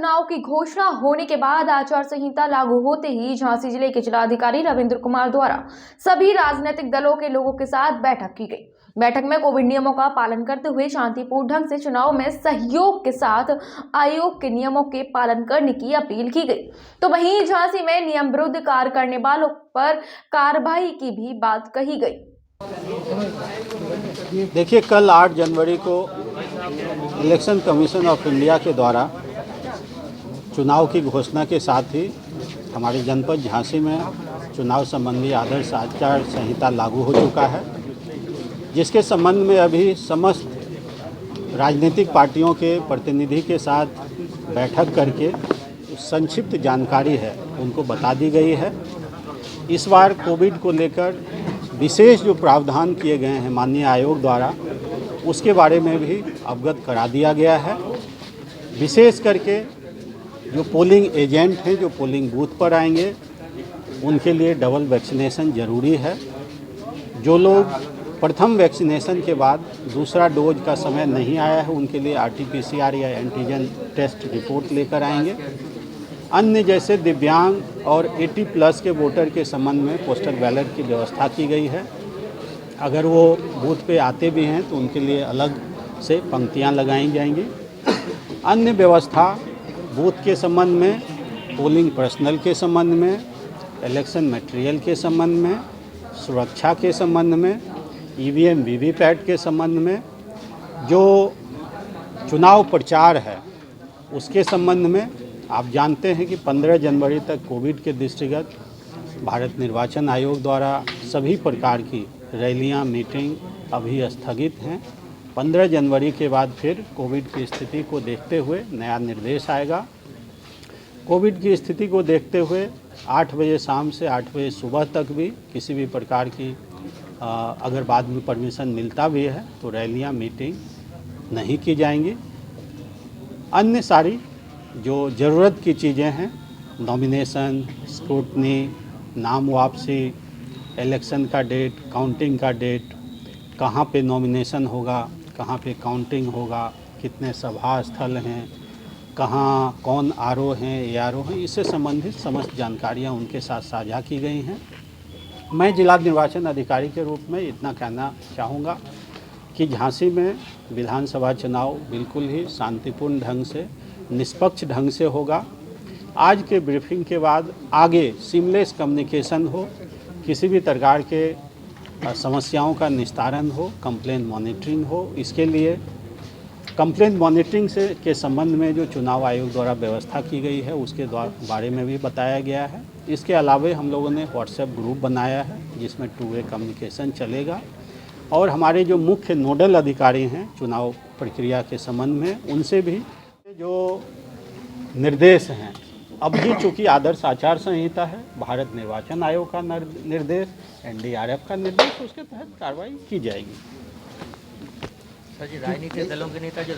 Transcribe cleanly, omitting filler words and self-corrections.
चुनाव की घोषणा होने के बाद आचार संहिता लागू होते ही झांसी जिले के जिलाधिकारी रविंद्र कुमार द्वारा सभी राजनीतिक दलों के लोगों के साथ बैठक की गई। बैठक में कोविड नियमों का पालन करते हुए शांतिपूर्ण ढंग से चुनाव में सहयोग के साथ आयोग के नियमों के पालन करने की अपील की गई। तो वहीं झांसी में नियम विरुद्ध कार्य करने वालों पर कार्रवाई की भी बात कही गई। देखिए, कल 8 जनवरी को इलेक्शन कमीशन ऑफ इंडिया के द्वारा चुनाव की घोषणा के साथ ही हमारे जनपद झांसी में चुनाव संबंधी आदर्श आचार संहिता लागू हो चुका है, जिसके संबंध में अभी समस्त राजनीतिक पार्टियों के प्रतिनिधि के साथ बैठक करके संक्षिप्त जानकारी है उनको बता दी गई है। इस बार कोविड को लेकर विशेष जो प्रावधान किए गए हैं माननीय आयोग द्वारा, उसके बारे में भी अवगत करा दिया गया है। विशेष करके जो पोलिंग एजेंट हैं, जो पोलिंग बूथ पर आएंगे, उनके लिए डबल वैक्सीनेशन ज़रूरी है। जो लोग प्रथम वैक्सीनेशन के बाद दूसरा डोज का समय नहीं आया है, उनके लिए RT-PCR या एंटीजन टेस्ट रिपोर्ट लेकर आएंगे। अन्य जैसे दिव्यांग और 80+ के वोटर के संबंध में पोस्टल बैलेट की व्यवस्था की गई है। अगर वो बूथ पे आते भी हैं तो उनके लिए अलग से पंक्तियां लगाई जाएंगी। अन्य व्यवस्था बूथ के संबंध में, पोलिंग पर्सनल के संबंध में, इलेक्शन मटेरियल के संबंध में, सुरक्षा के संबंध में, EVM VVPAT के संबंध में, जो चुनाव प्रचार है उसके संबंध में आप जानते हैं कि 15 जनवरी तक कोविड के दृष्टिगत भारत निर्वाचन आयोग द्वारा सभी प्रकार की रैलियां, मीटिंग अभी स्थगित हैं। 15 जनवरी के बाद फिर कोविड की स्थिति को देखते हुए नया निर्देश आएगा। कोविड की स्थिति को देखते हुए 8 बजे शाम से 8 बजे सुबह तक भी किसी भी प्रकार की अगर बाद में परमिशन मिलता भी है तो रैलियां, मीटिंग नहीं की जाएंगी। अन्य सारी जो ज़रूरत की चीज़ें हैं, नॉमिनेशन, स्क्रूटनी, नाम वापसी, इलेक्शन का डेट, काउंटिंग का डेट, कहाँ पे नॉमिनेशन होगा, कहाँ पे काउंटिंग होगा, कितने सभा स्थल हैं, कहाँ कौन RO हैं, ARO हैं, इससे संबंधित समस्त जानकारियाँ उनके साथ साझा की गई हैं। मैं जिला निर्वाचन अधिकारी के रूप में इतना कहना चाहूँगा कि झांसी में विधानसभा चुनाव बिल्कुल ही शांतिपूर्ण ढंग से, निष्पक्ष ढंग से होगा। आज के ब्रीफिंग के बाद आगे सीमलेस कम्युनिकेशन हो, किसी भी प्रकार के समस्याओं का निस्तारण हो, कंप्लेंट मॉनिटरिंग हो। इसके लिए कंप्लेंट मॉनिटरिंग से के संबंध में जो चुनाव आयोग द्वारा व्यवस्था की गई है उसके बारे में भी बताया गया है। इसके अलावा हम लोगों ने WhatsApp ग्रुप बनाया है जिसमें 2 वे कम्युनिकेशन चलेगा और हमारे जो मुख्य नोडल अधिकारी हैं चुनाव प्रक्रिया के संबंध में, उनसे भी जो निर्देश हैं, अब भी चूँकि आदर्श आचार संहिता है, भारत निर्वाचन आयोग का निर्देश, NDRF का निर्देश, उसके तहत कार्रवाई की जाएगी। सर जी, राजनीतिक दलों के नेता जो